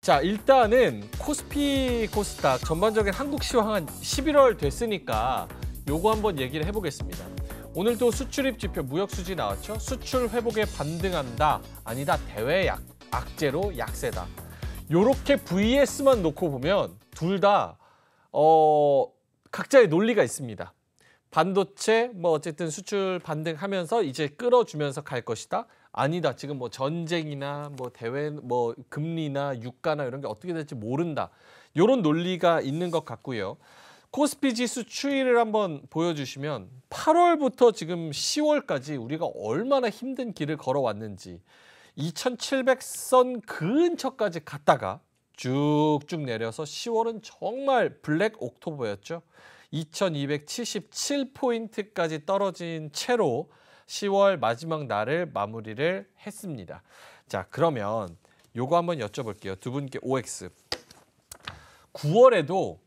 자, 일단은 코스피 코스닥 전반적인 한국 시황은 11월 됐으니까 요거 한번 얘기를 해보겠습니다. 오늘도 수출입 지표 무역 수지 나왔죠. 수출 회복에 반등한다. 아니다. 대외 악재로 약세다. 요렇게 VS만 놓고 보면 둘 다 각자의 논리가 있습니다. 반도체 뭐 어쨌든 수출 반등하면서 이제 끌어주면서 갈 것이다. 아니다. 지금 뭐 전쟁이나 뭐 대외 뭐 금리나 유가나 이런 게 어떻게 될지 모른다. 이런 논리가 있는 것 같고요. 코스피 지수 추이를 한번 보여주시면 8월부터 지금 10월까지 우리가 얼마나 힘든 길을 걸어왔는지 2700선 근처까지 갔다가 쭉쭉 내려서 10월은 정말 블랙 옥토버였죠. 2277포인트까지 떨어진 채로 10월 마지막 날을 마무리를 했습니다. 자, 그러면 요거 한번 여쭤볼게요. 두 분께 OX. 10월에도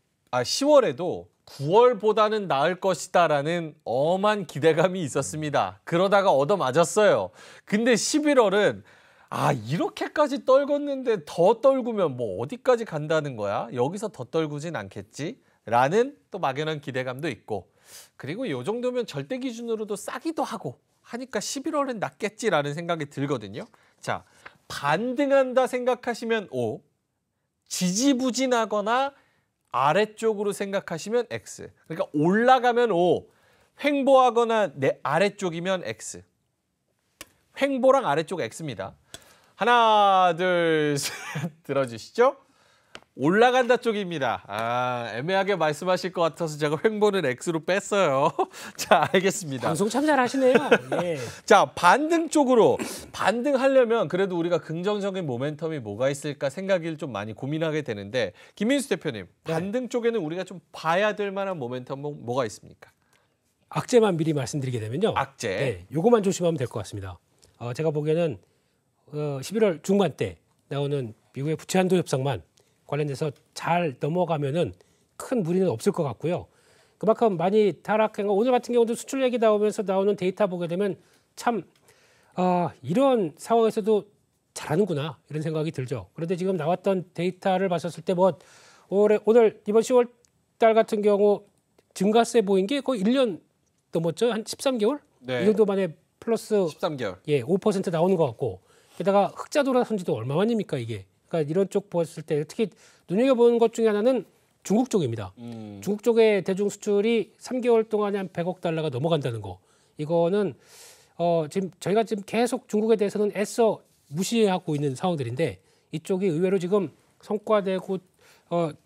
9월보다는 나을 것이다라는 엄한 기대감이 있었습니다. 그러다가 얻어맞았어요. 근데 11월은 이렇게까지 떨궜는데 더 떨구면 뭐 어디까지 간다는 거야? 여기서 더 떨구진 않겠지? 라는 또 막연한 기대감도 있고, 그리고 이 정도면 절대 기준으로도 싸기도 하고 하니까 11월은 낫겠지라는 생각이 들거든요. 자, 반등한다 생각하시면 O, 지지부진하거나 아래쪽으로 생각하시면 X. 그러니까 올라가면 O, 횡보하거나 아래쪽이면 X. 횡보랑 아래쪽 X입니다. 하나, 둘, 셋 들어주시죠. 올라간다 쪽입니다. 애매하게 말씀하실 것 같아서 제가 횡보는 X로 뺐어요. 자, 알겠습니다. 방송 참 잘하시네요. 예. 자, 반등 쪽으로 반등하려면 그래도 우리가 긍정적인 모멘텀이 뭐가 있을까 생각을 좀 많이 고민하게 되는데, 김민수 대표님, 반등 쪽에는 우리가 좀 봐야 될 만한 모멘텀은 뭐가 있습니까? 악재만 미리 말씀드리게 되면요. 악재. 네, 요거만 조심하면 될 것 같습니다. 제가 보기에는 11월 중반 때 나오는 미국의 부채 한도 협상만 관련돼서 잘 넘어가면은 큰 무리는 없을 것 같고요. 그만큼 많이 타락한 거, 오늘 같은 경우도 수출 얘기 나오면서 나오는 데이터 보게 되면 참 이런 상황에서도 잘하는구나 이런 생각이 들죠. 그런데 지금 나왔던 데이터를 봤었을 때 뭐 오늘 이번 10월 달 같은 경우 증가세 보인 게 거의 1년 넘었죠. 한 13개월? 네. 이 정도 만에 플러스 13개월. 5% 나오는 것 같고, 게다가 흑자 돌아선 지도 얼마만입니까 이게. 그러니까 이런 쪽 보았을 때 특히 눈여겨보는 것 중에 하나는 중국 쪽입니다. 중국 쪽의 대중 수출이 3개월 동안에 한 100억 달러가 넘어간다는 거. 이거는 지금 저희가 지금 계속 중국에 대해서는 애써 무시하고 있는 상황들인데, 이쪽이 의외로 지금 성과되고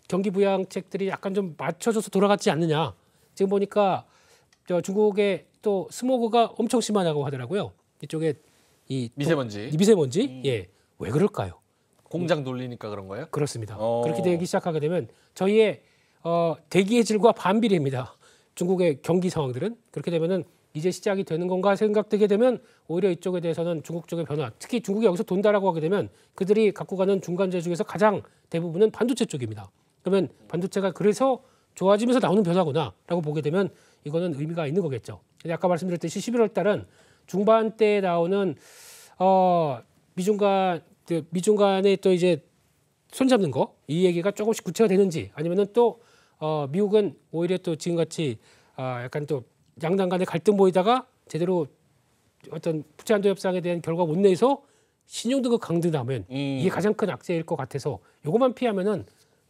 경기 부양책들이 약간 좀 맞춰져서 돌아갔지 않느냐. 지금 보니까 중국의 또 스모그가 엄청 심하다고 하더라고요. 이쪽에 이 미세먼지. 예, 왜 그럴까요? 공장 돌리니까 그런 거예요? 그렇습니다. 그렇게 되기 시작하게 되면 저희의 대기의 질과 반비례입니다. 중국의 경기 상황들은. 그렇게 되면은 이제 시작이 되는 건가 생각되게 되면 오히려 이쪽에 대해서는 중국 쪽의 변화, 특히 중국이 여기서 돈다라고 하게 되면 그들이 갖고 가는 중간재 중에서 가장 대부분은 반도체 쪽입니다. 그러면 반도체가 그래서 좋아지면서 나오는 변화구나라고 보게 되면 이거는 의미가 있는 거겠죠. 근데 아까 말씀드렸듯이 11월 달은 중반대에 나오는 미중 간에 또 이제 손잡는 거, 이 얘기가 조금씩 구체화 되는지, 아니면은 또 미국은 오히려 또 지금같이 약간 또 양당 간의 갈등 보이다가 제대로 어떤 부채 한도 협상에 대한 결과 못 내서 신용등급 강등하면 이게 가장 큰 악재일 것 같아서 요것만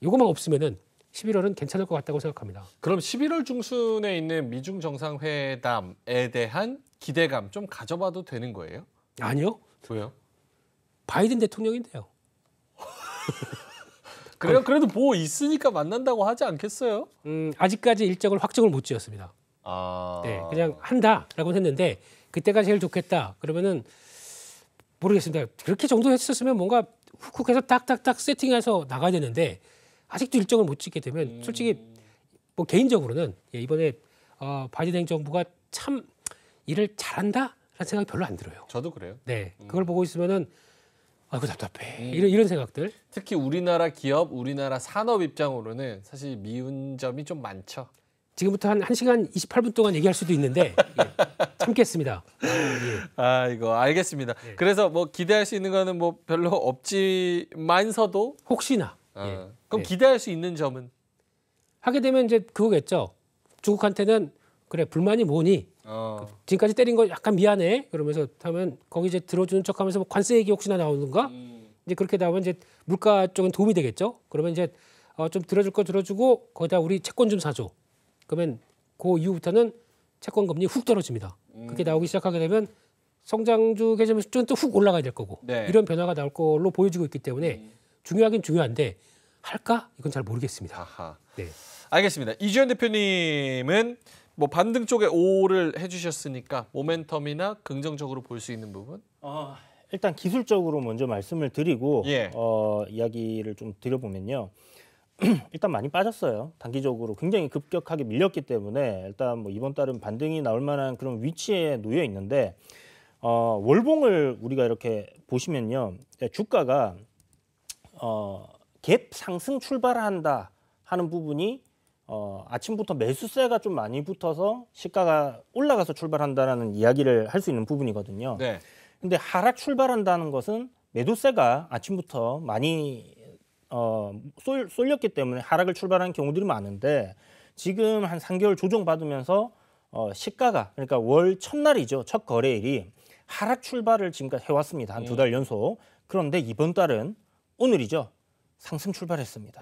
없으면은 11월은 괜찮을 것 같다고 생각합니다. 그럼 11월 중순에 있는 미중 정상회담에 대한 기대감 좀 가져봐도 되는 거예요? 아니요. 왜요? 바이든 대통령인데요. 그래요? 그래도 뭐 있으니까 만난다고 하지 않겠어요? 아직까지 일정을 확정을 못 지었습니다. 네, 그냥 한다라고 했는데 그때가 제일 좋겠다. 그러면은 모르겠습니다. 그렇게 정도 했었으면 뭔가 훅훅해서 딱딱딱 세팅해서 나가야 되는데 아직도 일정을 못 찍게 되면 솔직히 뭐 개인적으로는 이번에 바이든 행정부가 참 일을 잘한다라는 생각이 별로 안 들어요. 저도 그래요. 네, 그걸 보고 있으면은 아이고 답답해. 이런 생각들. 특히 우리나라 기업, 우리나라 산업 입장으로는 사실 미운 점이 좀 많죠. 지금부터 한 1시간 28분 동안 얘기할 수도 있는데 참겠습니다. 아, 이거 알겠습니다. 그래서 뭐 기대할 수 있는 거는 뭐 별로 없지만서도 혹시나 그럼 기대할 수 있는 점은 하게 되면 이제 그거겠죠. 중국한테는 그래 불만이 뭐니? 지금까지 때린 거 약간 미안해. 그러면서 하면 거기 이제 들어주는 척하면서 뭐 관세 얘기 혹시나 나오는가? 이제 그렇게 나오면 이제 물가 쪽은 도움이 되겠죠. 그러면 이제 좀 들어줄 거 들어주고 거기다 우리 채권 좀 사줘. 그러면 그 이후부터는 채권 금리 훅 떨어집니다. 그게 나오기 시작하게 되면 성장주 계좌 수준은 또 훅 올라가야 될 거고 네. 이런 변화가 나올 걸로 보여지고 있기 때문에 중요하긴 중요한데 할까? 이건 잘 모르겠습니다. 아하. 네. 알겠습니다. 이주연 대표님은 뭐 반등 쪽에 O를 해주셨으니까 모멘텀이나 긍정적으로 볼 수 있는 부분? 일단 기술적으로 먼저 말씀을 드리고 예. 이야기를 좀 드려보면요. 일단 많이 빠졌어요. 단기적으로 굉장히 급격하게 밀렸기 때문에 일단 뭐 이번 달은 반등이 나올 만한 그런 위치에 놓여 있는데 월봉을 우리가 이렇게 보시면요. 주가가 갭 상승 출발한다 하는 부분이 아침부터 매수세가 좀 많이 붙어서 시가가 올라가서 출발한다라는 이야기를 할 수 있는 부분이거든요. 네. 근데 하락 출발한다는 것은 매도세가 아침부터 많이 쏠렸기 때문에 하락을 출발하는 경우들이 많은데 지금 한 3개월 조정받으면서 시가가 그러니까 월 첫날이죠. 첫 거래일이 하락 출발을 지금까지 해왔습니다. 한 2달 연속. 그런데 이번 달은 오늘이죠. 상승 출발했습니다.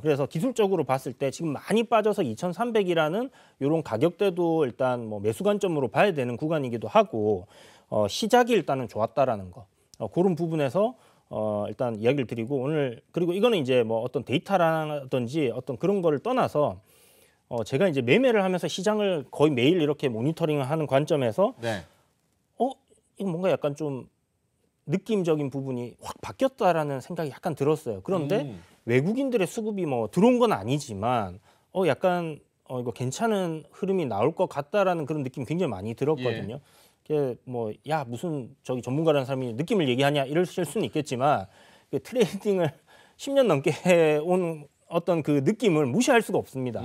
그래서 기술적으로 봤을 때 지금 많이 빠져서 2,300이라는 이런 가격대도 일단 뭐 매수 관점으로 봐야 되는 구간이기도 하고 시작이 일단은 좋았다라는 거 그런 부분에서 일단 이야기를 드리고 오늘 그리고 이거는 이제 뭐 어떤 데이터라든지 어떤 그런 거를 떠나서 제가 이제 매매를 하면서 시장을 거의 매일 이렇게 모니터링을 하는 관점에서 네. 이거 뭔가 약간 좀 느낌적인 부분이 확 바뀌었다라는 생각이 약간 들었어요. 그런데 외국인들의 수급이 뭐 들어온 건 아니지만 약간 이거 괜찮은 흐름이 나올 것 같다라는 그런 느낌이 굉장히 많이 들었거든요. 뭐 야 무슨 저기 전문가라는 사람이 느낌을 얘기하냐 이러실 수는 있겠지만 트레이딩을 10년 넘게 해온 어떤 그 느낌을 무시할 수가 없습니다.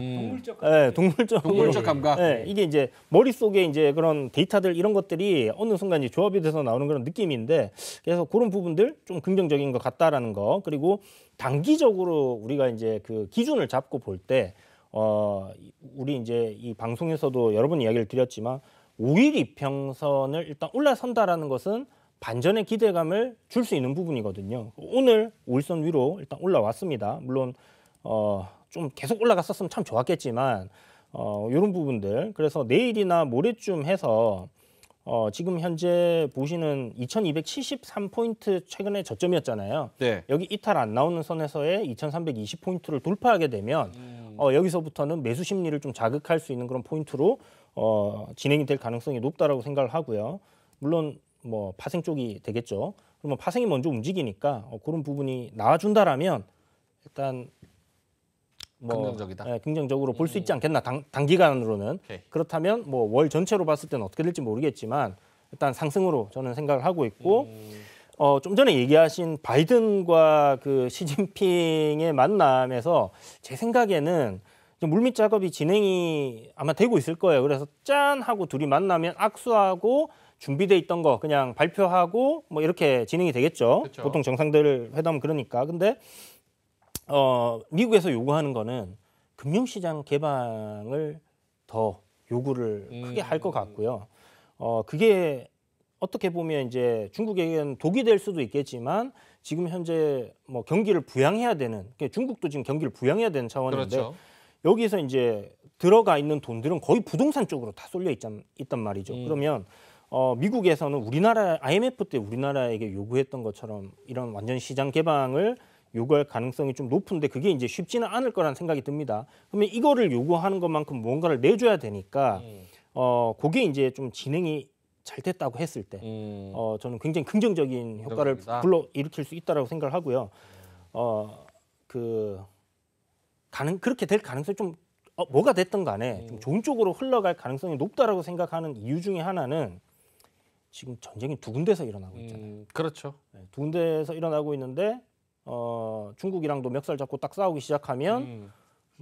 동물적 감각. 네, 이게 이제 머릿속에 이제 그런 데이터들 이런 것들이 어느 순간 이제 조합이 돼서 나오는 그런 느낌인데 그래서 그런 부분들 좀 긍정적인 것 같다라는 거 그리고 단기적으로 우리가 이제 그 기준을 잡고 볼 때 우리 이제 이 방송에서도 여러 번 이야기를 드렸지만 5일 이평선을 일단 올라선다라는 것은 반전의 기대감을 줄 수 있는 부분이거든요. 오늘 5일선 위로 일단 올라왔습니다. 물론 좀 계속 올라갔었으면 참 좋았겠지만 이런 부분들 그래서 내일이나 모레쯤 해서 지금 현재 보시는 2273포인트 최근에 저점이었잖아요. 네. 여기 이탈 안 나오는 선에서의 2320포인트를 돌파하게 되면 여기서부터는 매수 심리를 좀 자극할 수 있는 그런 포인트로 진행이 될 가능성이 높다라고 생각을 하고요. 물론 뭐 파생 쪽이 되겠죠. 그러면 파생이 먼저 움직이니까 그런 부분이 나와준다라면 일단 뭐 긍정적이다. 긍정적으로 볼 수 있지 않겠나 단기간으로는. 오케이. 그렇다면 뭐 월 전체로 봤을 때는 어떻게 될지 모르겠지만 일단 상승으로 저는 생각을 하고 있고 좀 전에 얘기하신 바이든과 그 시진핑의 만남에서 제 생각에는 물밑 작업이 진행이 아마 되고 있을 거예요. 그래서 짠 하고 둘이 만나면 악수하고 준비돼 있던 거 그냥 발표하고 뭐 이렇게 진행이 되겠죠. 그렇죠. 보통 정상들 회담 그러니까. 근데 미국에서 요구하는 거는 금융시장 개방을 더 요구를 크게 할 것 같고요. 그게 어떻게 보면 이제 중국에게는 독이 될 수도 있겠지만 지금 현재 뭐 경기를 부양해야 되는 중국도 지금 경기를 부양해야 되는 차원인데 그렇죠. 여기서 이제 들어가 있는 돈들은 거의 부동산 쪽으로 다 쏠려 있단 말이죠. 그러면 미국에서는 우리나라 IMF 때 우리나라에게 요구했던 것처럼 이런 완전 시장 개방을 요구할 가능성이 좀 높은데 그게 이제 쉽지는 않을 거라는 생각이 듭니다. 그러면 이거를 요구하는 것만큼 무언가를 내줘야 되니까 그게 이제 좀 진행이 잘 됐다고 했을 때 저는 굉장히 긍정적인 효과를 긍정적이다. 불러일으킬 수 있다라고 생각을 하고요. 그렇게 될 가능성이 좀 뭐가 됐든 간에 좀 좋은 쪽으로 흘러갈 가능성이 높다라고 생각하는 이유 중에 하나는 지금 전쟁이 두 군데서 일어나고 있잖아요. 그렇죠. 두 군데서 일어나고 있는데 중국이랑도 멱살 잡고 딱 싸우기 시작하면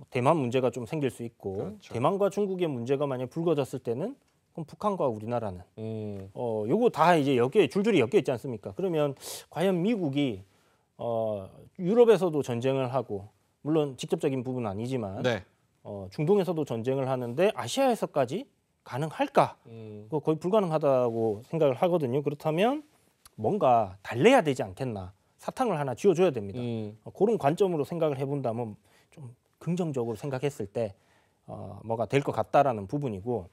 대만 문제가 좀 생길 수 있고 그렇죠. 대만과 중국의 문제가 만약 불거졌을 때는 그럼 북한과 우리나라는 요거 다 이제 여기에 줄줄이 엮여 있지 않습니까? 그러면 과연 미국이 유럽에서도 전쟁을 하고 물론 직접적인 부분은 아니지만 네. 중동에서도 전쟁을 하는데 아시아에서까지 가능할까? 그거 거의 불가능하다고 생각을 하거든요. 그렇다면 뭔가 달래야 되지 않겠나? 사탕을 하나 쥐어줘야 됩니다. 그런 관점으로 생각을 해본다면 좀 긍정적으로 생각했을 때 뭐가 될 것 같다라는 부분이고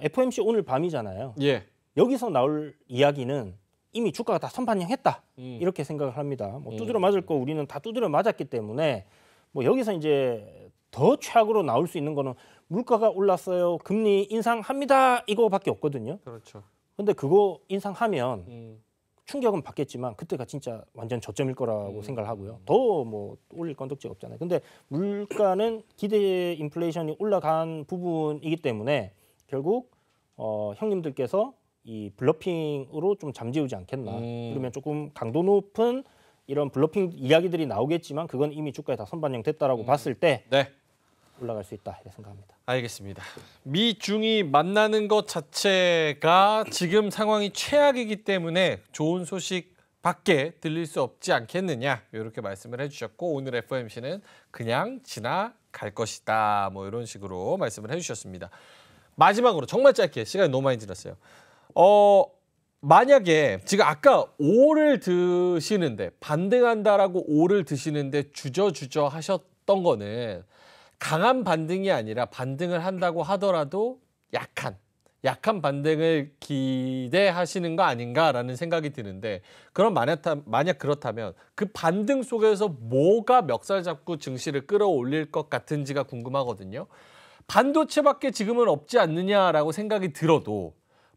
FOMC 오늘 밤이잖아요. 예. 여기서 나올 이야기는 이미 주가가 다 선반영했다 이렇게 생각을 합니다. 뭐 두드려 맞을 거 우리는 다 두드려 맞았기 때문에 뭐 여기서 이제 더 최악으로 나올 수 있는 거는 물가가 올랐어요, 금리 인상합니다 이거밖에 없거든요. 그렇죠. 근데 그거 인상하면 충격은 받겠지만 그때가 진짜 완전 저점일 거라고 생각을 하고요. 더 뭐 올릴 건덕지가 없잖아요. 근데 물가는 기대 인플레이션이 올라간 부분이기 때문에 결국 형님들께서 이 블러핑으로 좀 잠재우지 않겠나. 그러면 조금 강도 높은 이런 블러핑 이야기들이 나오겠지만 그건 이미 주가에 다 선반영됐다라고 봤을 때 네. 올라갈 수 있다 이렇게 생각합니다. 알겠습니다. 미중이 만나는 것 자체가 지금 상황이 최악이기 때문에 좋은 소식밖에 들릴 수 없지 않겠느냐 이렇게 말씀을 해주셨고 오늘 FOMC는 그냥 지나갈 것이다 뭐 이런 식으로 말씀을 해주셨습니다. 마지막으로 정말 짧게 시간이 너무 많이 지났어요. 만약에 지금 아까 5를 드시는데 반등한다라고 5를 드시는데 주저 하셨던 거는 강한 반등이 아니라 반등을 한다고 하더라도 약한 반등을 기대하시는 거 아닌가라는 생각이 드는데 그럼 만약 그렇다면 그 반등 속에서 뭐가 멱살 잡고 증시를 끌어올릴 것 같은지가 궁금하거든요. 반도체밖에 지금은 없지 않느냐라고 생각이 들어도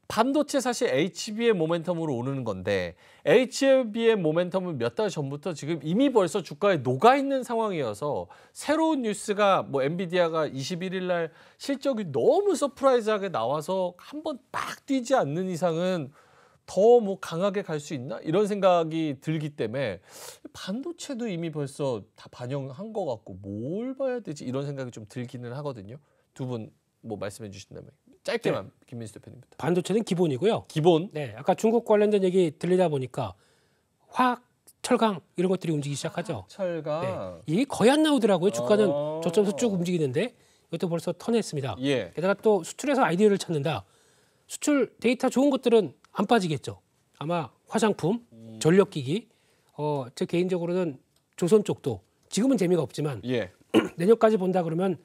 반도체 사실 HB의 모멘텀으로 오르는 건데 HB의 모멘텀은 몇 달 전부터 지금 이미 벌써 주가에 녹아있는 상황이어서 새로운 뉴스가 뭐 엔비디아가 21일 날 실적이 너무 서프라이즈하게 나와서 한번 빡 뛰지 않는 이상은 더 뭐 강하게 갈 수 있나? 이런 생각이 들기 때문에 반도체도 이미 벌써 다 반영한 것 같고 뭘 봐야 되지? 이런 생각이 좀 들기는 하거든요. 두 분 뭐 말씀해 주신다면 짧게만 김민수 대표님부터. 반도체는 기본이고요. 기본. 네, 아까 중국 관련된 얘기 들리다 보니까 화학, 철강 이런 것들이 움직이기 시작하죠. 철강. 네, 이게 거의 안 나오더라고요. 주가는 저점에서 쭉 움직이는데 이것도 벌써 턴했습니다. 예. 게다가 또 수출에서 아이디어를 찾는다. 수출 데이터 좋은 것들은 안 빠지겠죠. 아마 화장품, 전력기기, 제 개인적으로는 조선 쪽도 지금은 재미가 없지만 예. 내년까지 본다 그러면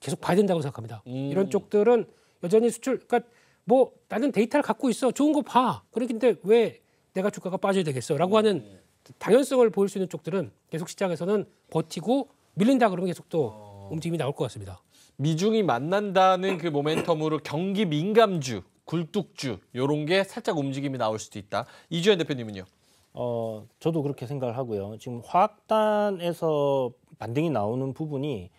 계속 봐야 된다고 생각합니다. 이런 쪽들은 여전히 수출, 그러니까 뭐 나는 데이터를 갖고 있어, 좋은 거 봐. 그런데 왜 내가 주가가 빠져야 되겠어?라고 하는 당연성을 보일 수 있는 쪽들은 계속 시장에서는 버티고 밀린다 그러면 계속 또 움직임이 나올 것 같습니다. 미중이 만난다는 그 모멘텀으로 경기 민감주, 굴뚝주 이런 게 살짝 움직임이 나올 수도 있다. 이주연 대표님은요? 저도 그렇게 생각을 하고요. 지금 화학단에서 반등이 나오는 부분이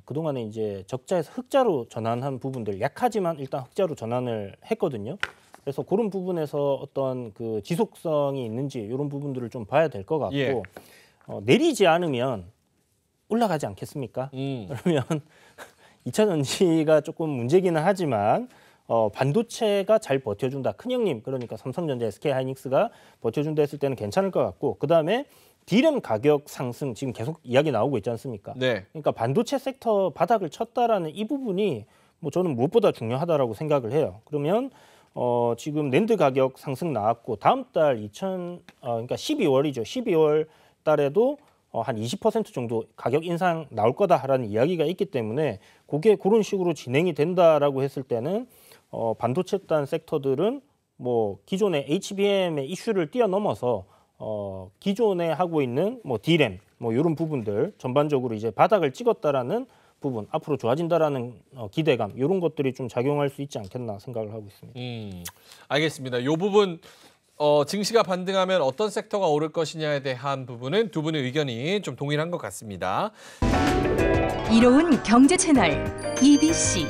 그동안에 이제 적자에서 흑자로 전환한 부분들 약하지만 일단 흑자로 전환을 했거든요. 그래서 그런 부분에서 어떤 그 지속성이 있는지 이런 부분들을 좀 봐야 될 것 같고 예. 내리지 않으면 올라가지 않겠습니까? 그러면 2차 전지가 조금 문제기는 하지만 반도체가 잘 버텨준다. 큰형님 그러니까 삼성전자, SK하이닉스가 버텨준다 했을 때는 괜찮을 것 같고 그다음에 D램 가격 상승 지금 계속 이야기 나오고 있지 않습니까? 네. 그러니까 반도체 섹터 바닥을 쳤다라는 이 부분이 뭐 저는 무엇보다 중요하다라고 생각을 해요. 그러면 지금 낸드 가격 상승 나왔고 다음 달 그러니까 12월이죠. 12월 달에도 한 20% 정도 가격 인상 나올 거다라는 이야기가 있기 때문에 그게 그런 식으로 진행이 된다라고 했을 때는 반도체단 섹터들은 뭐 기존의 HBM의 이슈를 뛰어넘어서 기존에 하고 있는 뭐 D램 뭐 이런 부분들 전반적으로 이제 바닥을 찍었다라는 부분 앞으로 좋아진다라는 기대감 이런 것들이 좀 작용할 수 있지 않겠나 생각을 하고 있습니다. 알겠습니다. 이 부분 증시가 반등하면 어떤 섹터가 오를 것이냐에 대한 부분은 두 분의 의견이 좀 동일한 것 같습니다. 이로운 경제 채널 EBC